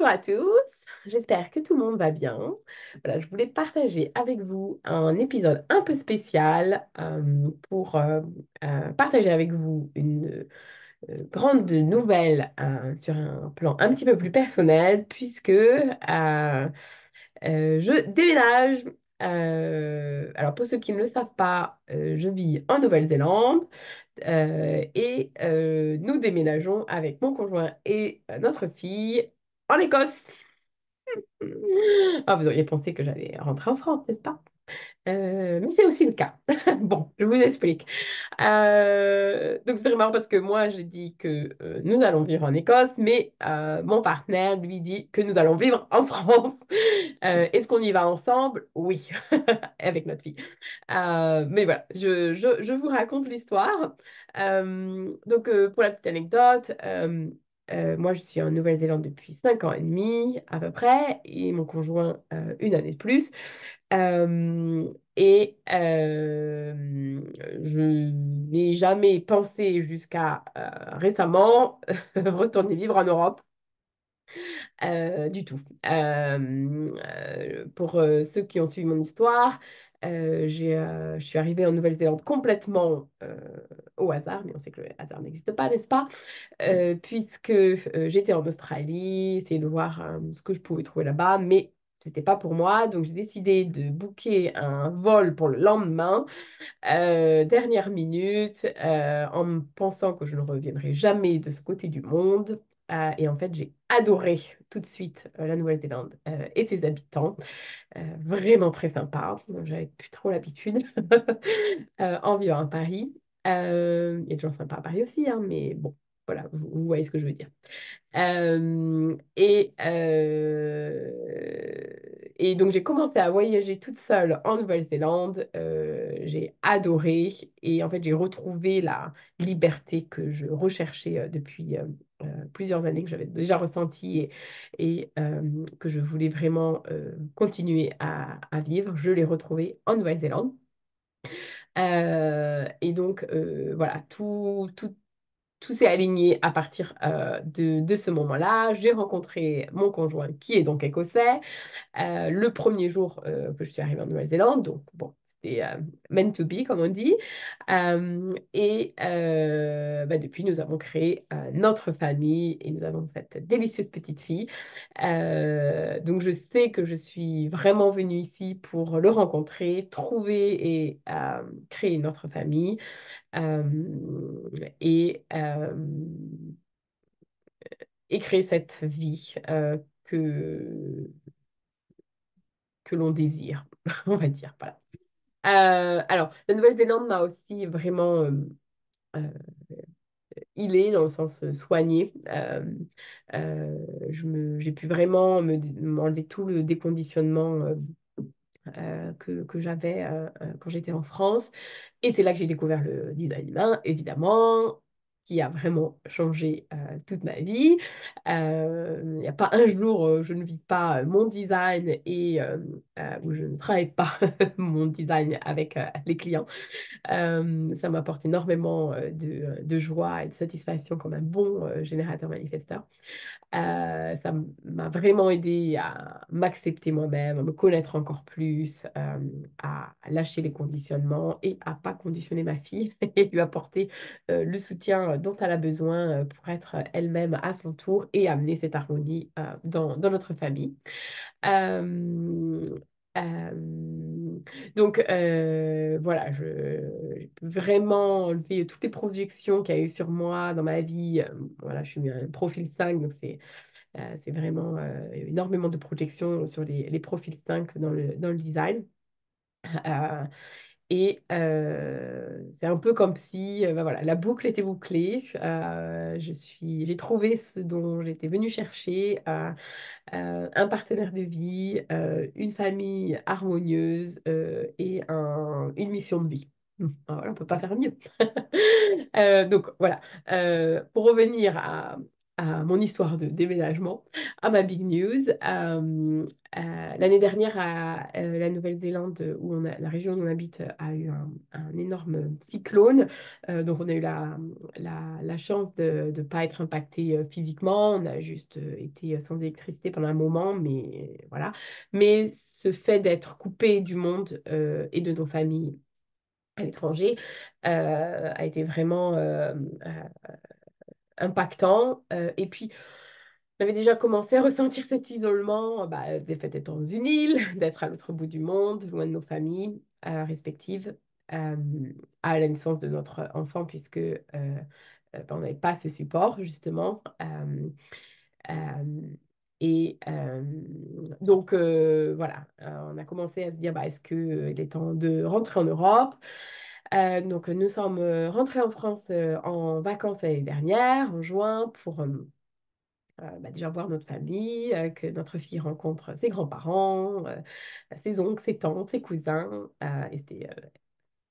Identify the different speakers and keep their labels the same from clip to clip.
Speaker 1: Bonjour à tous, j'espère que tout le monde va bien. Voilà, je voulais partager avec vous un épisode un peu spécial pour partager avec vous une grande nouvelle sur un plan un petit peu plus personnel puisque je déménage. Alors pour ceux qui ne le savent pas, je vis en Nouvelle-Zélande et nous déménageons avec mon conjoint et notre fille en Écosse. Ah, vous auriez pensé que j'allais rentrer en France, n'est-ce pas? Mais c'est aussi le cas. Bon, je vous explique. Donc c'est marrant parce que moi, j'ai dit que nous allons vivre en Écosse, mais mon partenaire lui dit que nous allons vivre en France. Est-ce qu'on y va ensemble? Oui, avec notre fille. Mais voilà, je vous raconte l'histoire. Pour la petite anecdote, moi je suis en Nouvelle-Zélande depuis 5 ans et demi à peu près, et mon conjoint une année de plus. Je n'ai jamais pensé jusqu'à récemment retourner vivre en Europe. Du tout. Pour ceux qui ont suivi mon histoire, je suis arrivée en Nouvelle-Zélande complètement au hasard, mais on sait que le hasard n'existe pas, n'est-ce pas? Puisque j'étais en Australie, essayer de voir ce que je pouvais trouver là-bas, mais c'était pas pour moi, donc j'ai décidé de booker un vol pour le lendemain, dernière minute, en me pensant que je ne reviendrai jamais de ce côté du monde. Et en fait, j'ai adoré tout de suite la Nouvelle-Zélande et ses habitants. Vraiment très sympa. Donc, j'avais plus trop l'habitude en vivant à Paris. Il y a des gens sympas à Paris aussi, hein, mais bon, voilà, vous voyez ce que je veux dire. Et donc, j'ai commencé à voyager toute seule en Nouvelle-Zélande. J'ai adoré et en fait, j'ai retrouvé la liberté que je recherchais depuis plusieurs années, que j'avais déjà ressentie et que je voulais vraiment continuer à vivre. Je l'ai retrouvée en Nouvelle-Zélande. Voilà, tout s'est aligné à partir de ce moment-là. J'ai rencontré mon conjoint qui est donc écossais le premier jour que je suis arrivée en Nouvelle-Zélande. Donc, bon, c'était meant to be, comme on dit. Depuis, nous avons créé notre famille et nous avons cette délicieuse petite fille. Donc, je sais que je suis vraiment venue ici pour le rencontrer, trouver et créer notre famille. Euh, et, euh, et créer cette vie que l'on désire, on va dire. Voilà. Alors, la Nouvelle-Zélande m'a aussi vraiment euh, healée, dans le sens soignée. J'ai pu vraiment m'enlever tout le déconditionnement que j'avais quand j'étais en France. Et c'est là que j'ai découvert le design humain, évidemment, qui a vraiment changé toute ma vie. Il n'y a pas un jour où je ne vis pas mon design et où je ne travaille pas mon design avec les clients. Ça m'apporte énormément de joie et de satisfaction comme un bon générateur manifesteur. Ça m'a vraiment aidé à m'accepter moi-même, à me connaître encore plus, à lâcher les conditionnements et à pas conditionner ma fille et lui apporter le soutien dont elle a besoin pour être elle-même à son tour et amener cette harmonie dans notre famille. Euh, voilà, j'ai vraiment enlevé toutes les projections qu'il y a eu sur moi dans ma vie. Voilà, je suis un profil 5, donc c'est vraiment énormément de projections sur les profils 5 dans le design. Euh, c'est un peu comme si voilà, la boucle était bouclée. J'ai trouvé ce dont j'étais venue chercher, un partenaire de vie, une famille harmonieuse et une mission de vie. Voilà, on ne peut pas faire mieux. Donc voilà. Pour revenir à mon histoire de déménagement, à ma big news. L'année dernière, à la Nouvelle-Zélande, la région où on habite, a eu un énorme cyclone. Donc, on a eu la chance de ne pas être impacté physiquement. On a juste été sans électricité pendant un moment, mais voilà. Mais ce fait d'être coupé du monde et de nos familles à l'étranger a été vraiment impactant. Et puis, on avait déjà commencé à ressentir cet isolement, des fait d'être dans une île, d'être à l'autre bout du monde, loin de nos familles respectives, euh, à la naissance de notre enfant, puisque on n'avait pas ce support, justement. Euh, et donc, voilà, on a commencé à se dire, est-ce qu'il est temps de rentrer en Europe? Donc, nous sommes rentrés en France en vacances l'année dernière, en juin, pour déjà voir notre famille, que notre fille rencontre ses grands-parents, ses oncles, ses tantes, ses cousins. Et c'était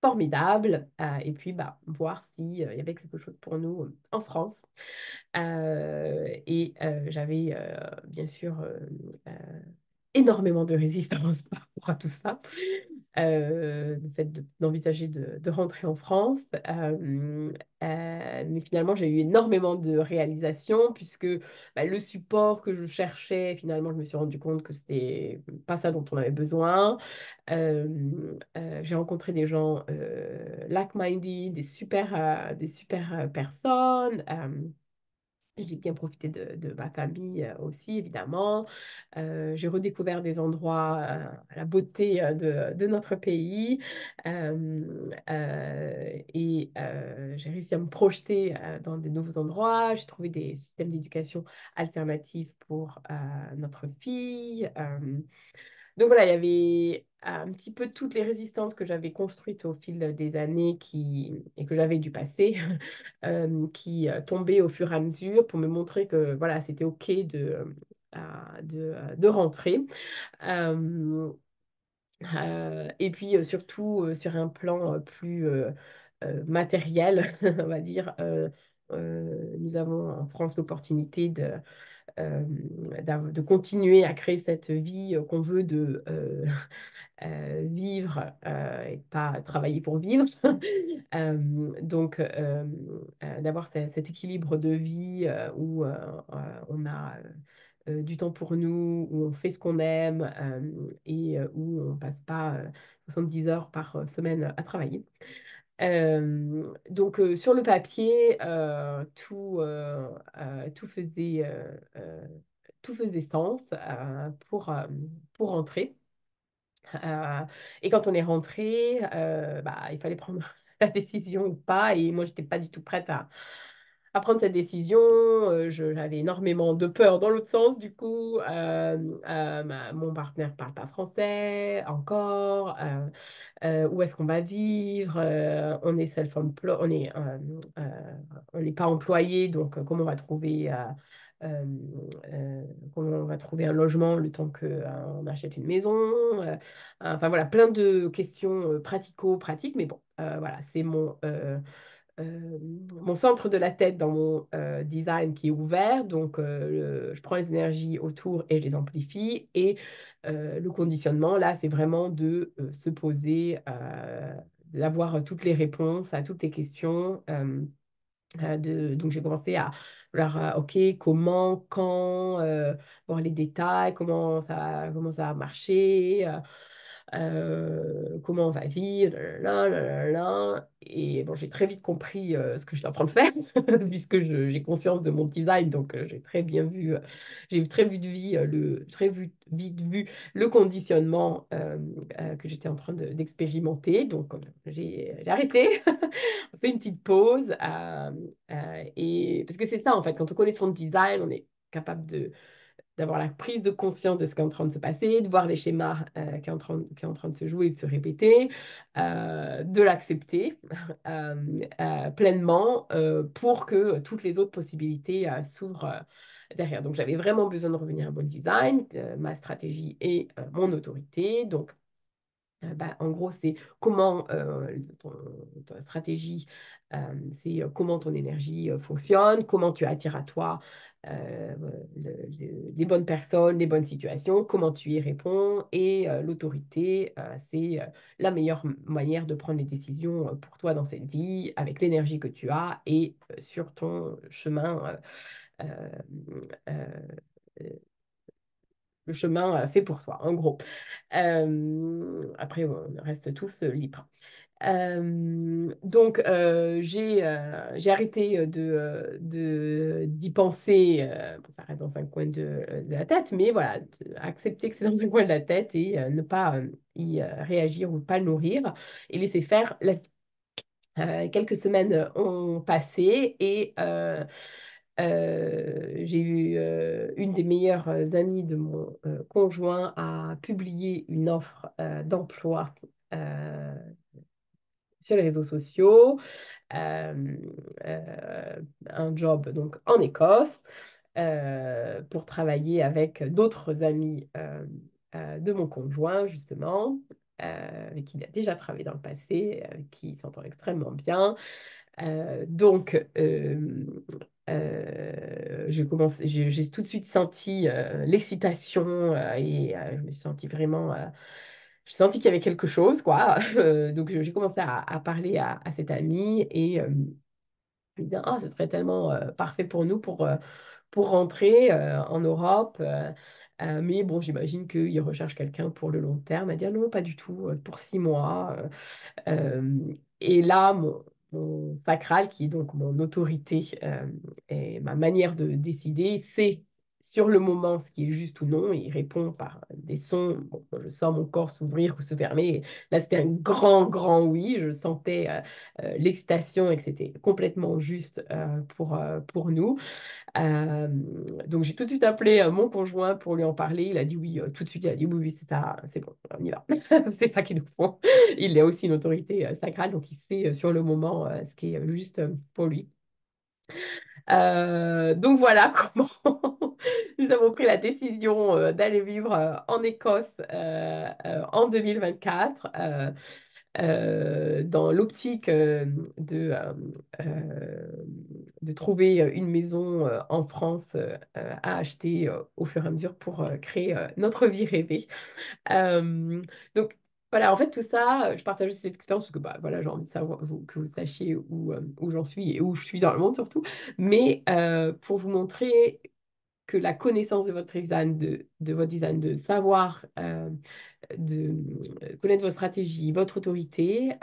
Speaker 1: formidable. Et puis, voir s'il y avait quelque chose pour nous en France. Et j'avais bien sûr euh, énormément de résistance par rapport à tout ça. Le fait d'envisager de rentrer en France. Mais finalement, j'ai eu énormément de réalisations puisque le support que je cherchais, finalement, je me suis rendu compte que c'était pas ça dont on avait besoin. Euh, j'ai rencontré des gens like-minded, des super personnes. J'ai bien profité de ma famille aussi, évidemment. J'ai redécouvert des endroits, la beauté de notre pays. Et j'ai réussi à me projeter dans des nouveaux endroits. J'ai trouvé des systèmes d'éducation alternatifs pour notre fille. Donc voilà, il y avait un petit peu toutes les résistances que j'avais construites au fil des années et que j'avais dû passer, qui tombaient au fur et à mesure pour me montrer que voilà, c'était OK de rentrer. Euh, et puis surtout sur un plan plus matériel, on va dire, nous avons en France l'opportunité euh, de continuer à créer cette vie qu'on veut vivre et pas travailler pour vivre. Donc, d'avoir cet équilibre de vie où on a du temps pour nous, où on fait ce qu'on aime et où on passe pas 70 heures par semaine à travailler. Donc, sur le papier, tout faisait sens pour rentrer. Euh, et quand on est rentré, il fallait prendre la décision ou pas. Et moi, je n'étais pas du tout prête à prendre cette décision. J'avais énormément de peur dans l'autre sens, du coup. Mon partenaire ne parle pas français encore. Où est-ce qu'on va vivre? On est self-employed, on n'est pas employé, donc comment on va trouver... euh, comment on va trouver un logement le temps qu'on achète une maison. Enfin voilà, plein de questions pratico-pratiques, mais bon, voilà, c'est euh, mon centre de la tête dans mon design qui est ouvert. Donc, je prends les énergies autour et je les amplifie. Et le conditionnement, là, c'est vraiment de se poser, d'avoir toutes les réponses à toutes les questions. Donc, j'ai commencé à leur, OK, comment, quand, voir les détails, comment ça va marcher. Comment on va vivre, là, là, là, là. Et bon, j'ai très vite compris ce que j'étais en train de faire, puisque j'ai conscience de mon design, donc j'ai très vite vu le conditionnement que j'étais en train d'expérimenter. Donc, j'ai arrêté, on fait une petite pause, et parce que c'est ça, en fait, quand on connaît son design, on est capable d'avoir la prise de conscience de ce qui est en train de se passer, de voir les schémas qui est en train de se jouer et de se répéter, de l'accepter euh, pleinement pour que toutes les autres possibilités s'ouvrent derrière. Donc j'avais vraiment besoin de revenir à mon design, ma stratégie et mon autorité. Donc en gros, c'est comment ta stratégie, c'est comment ton énergie fonctionne, comment tu attires à toi euh, les bonnes personnes, les bonnes situations, comment tu y réponds. Et l'autorité, c'est la meilleure manière de prendre les décisions pour toi dans cette vie, avec l'énergie que tu as et sur ton chemin, euh, euh, le chemin fait pour toi, en gros. Après, on reste tous libres. Donc, j'ai arrêté d'y penser. Bon, ça reste dans un coin de la tête, mais voilà, accepter que c'est dans un coin de la tête et ne pas y réagir ou pas le nourrir et laisser faire la vie. Quelques semaines ont passé et j'ai eu une des meilleures amies de mon conjoint a publié une offre d'emploi euh, sur les réseaux sociaux, euh, un job donc en Écosse pour travailler avec d'autres amis de mon conjoint justement. Avec qui il a déjà travaillé dans le passé, qui s'entend extrêmement bien. Donc, j'ai tout de suite senti l'excitation et je me suis sentie vraiment, j'ai senti qu'il y avait quelque chose, quoi. Donc, j'ai commencé à parler à cette amie et lui dire, ah, ce serait tellement parfait pour nous pour rentrer en Europe. Mais bon, j'imagine qu'il recherche quelqu'un pour le long terme. Elle dit, ah non, pas du tout, pour 6 mois. Et là, mon sacral, qui est donc mon autorité et ma manière de décider, c'est sur le moment ce qui est juste ou non. Il répond par des sons. Bon, moi, je sens mon corps s'ouvrir ou se fermer. Là, c'était un grand, grand oui. Je sentais l'excitation et que c'était complètement juste pour nous. Euh, donc j'ai tout de suite appelé mon conjoint pour lui en parler. Il a dit oui, tout de suite. Il a dit oui, oui, c'est ça, c'est bon, on y va. C'est ça qu'il nous faut. Il a aussi une autorité sacrale, donc il sait sur le moment ce qui est juste pour lui. Donc voilà comment nous avons pris la décision d'aller vivre en Écosse en 2024 dans l'optique euh, de trouver une maison en France à acheter au fur et à mesure pour créer notre vie rêvée. Euh, donc voilà, en fait, tout ça, je partage aussi cette expérience parce que bah, voilà, j'ai envie de savoir, que vous sachiez où j'en suis et où je suis dans le monde surtout, mais pour vous montrer que la connaissance de votre design, de votre design, de savoir, de connaître votre stratégie, votre autorité,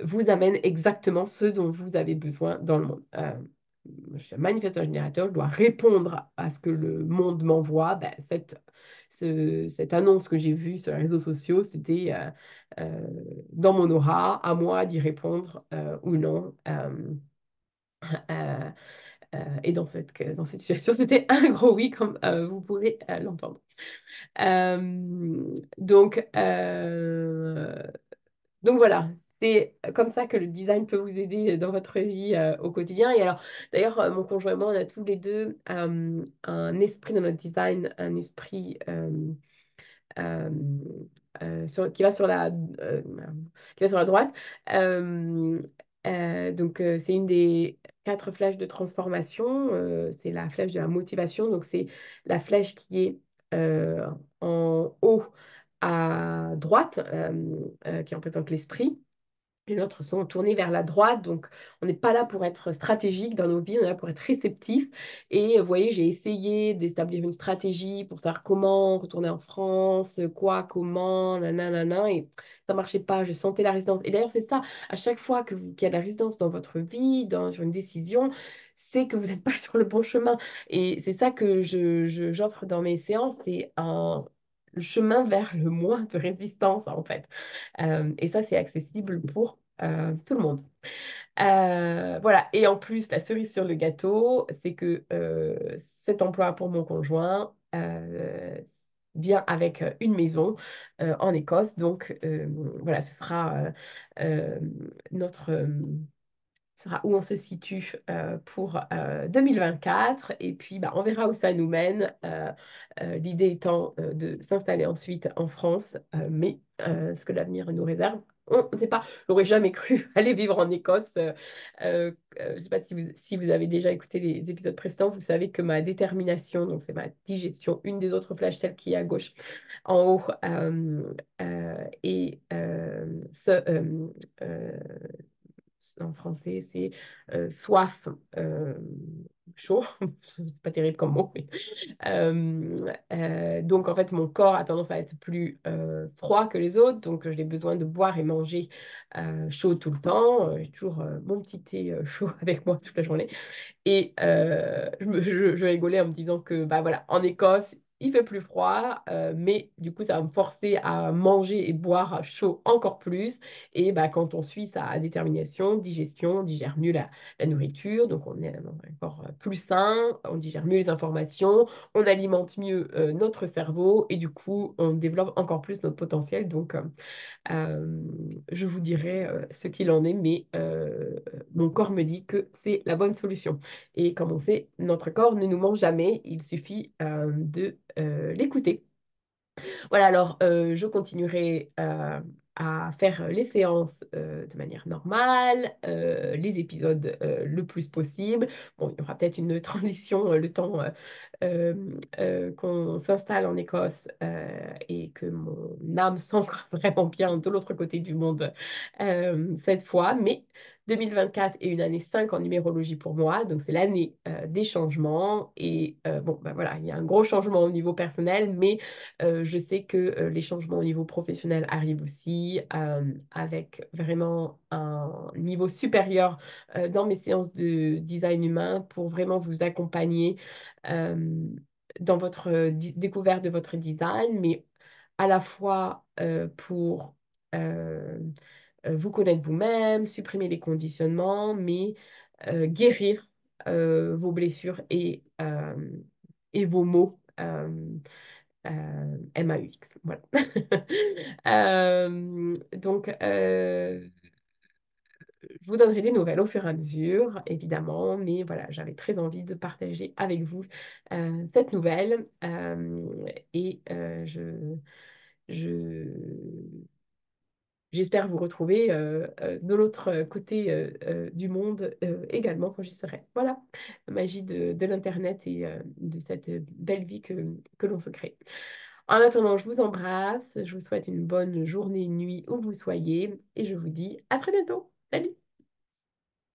Speaker 1: vous amène exactement ce dont vous avez besoin dans le monde. Je suis un manifesteur générateur, je dois répondre à ce que le monde m'envoie. Ben, cette annonce que j'ai vue sur les réseaux sociaux, c'était dans mon aura, à moi d'y répondre ou non. Euh, et dans cette situation, c'était un gros oui, comme vous pouvez l'entendre. Donc, donc voilà, c'est comme ça que le design peut vous aider dans votre vie au quotidien. Et alors, d'ailleurs, mon conjoint et moi, on a tous les deux un esprit dans notre design, un esprit euh, qui va sur qui va sur la droite. Euh, donc, c'est une des 4 flèches de transformation. C'est la flèche de la motivation. Donc, c'est la flèche qui est en haut à droite, qui représente l'esprit. Les nôtres sont tournés vers la droite, donc on n'est pas là pour être stratégique dans nos vies, on est là pour être réceptif. Et vous voyez, j'ai essayé d'établir une stratégie pour savoir comment retourner en France, quoi, comment, nanana, et ça marchait pas, je sentais la résistance. Et d'ailleurs, c'est ça, à chaque fois qu'il y a de la résistance dans votre vie, sur une décision, c'est que vous n'êtes pas sur le bon chemin. Et c'est ça que j'offre dans mes séances, c'est le chemin vers le moins de résistance, en fait. Et ça, c'est accessible pour tout le monde. Voilà. Et en plus, la cerise sur le gâteau, c'est que cet emploi pour mon conjoint vient avec une maison en Écosse. Donc, voilà, ce sera euh, notre... sera où on se situe pour 2024. Et puis, bah, on verra où ça nous mène. L'idée étant de s'installer ensuite en France, mais ce que l'avenir nous réserve. On ne sait pas, j'aurais jamais cru aller vivre en Écosse. Je ne sais pas si vous avez déjà écouté les épisodes précédents, vous savez que ma détermination, donc c'est ma digestion, une des autres flèches, celle qui est à gauche, en haut, et euh, en français, c'est soif chaud. C'est pas terrible comme mot, mais donc, en fait, mon corps a tendance à être plus froid que les autres. Donc, j'ai besoin de boire et manger chaud tout le temps. J'ai toujours mon petit thé chaud avec moi toute la journée. Et je rigolais en me disant que, bah voilà, en Écosse, il fait plus froid, mais du coup, ça va me forcer à manger et boire chaud encore plus. Et bah, quand on suit sa détermination, digestion, on digère mieux la nourriture, donc on est dans un corps plus sain, on digère mieux les informations, on alimente mieux notre cerveau, et du coup, on développe encore plus notre potentiel. Donc, euh, je vous dirai ce qu'il en est, mais mon corps me dit que c'est la bonne solution. Et comme on sait, notre corps ne nous ment jamais, il suffit de l'écouter. Voilà, alors je continuerai à faire les séances de manière normale, les épisodes le plus possible. Bon, il y aura peut-être une transition le temps euh, qu'on s'installe en Écosse et que mon âme s'ancre vraiment bien de l'autre côté du monde cette fois. Mais 2024 est une année 5 en numérologie pour moi, donc c'est l'année des changements. Et bon, ben voilà, il y a un gros changement au niveau personnel, mais je sais que les changements au niveau professionnel arrivent aussi avec vraiment un niveau supérieur dans mes séances de design humain pour vraiment vous accompagner euh, dans votre découverte de votre design, mais à la fois pour euh, vous connaître vous-même, supprimer les conditionnements, mais guérir vos blessures et vos maux. MAUX. Voilà. Donc, je vous donnerai des nouvelles au fur et à mesure, évidemment, mais voilà, j'avais très envie de partager avec vous cette nouvelle et je, j'espère vous retrouver de l'autre côté du monde également quand j'y serai. Voilà, la magie de l'Internet et de cette belle vie que l'on se crée. En attendant, je vous embrasse, je vous souhaite une bonne journée, nuit où vous soyez et je vous dis à très bientôt. Salut!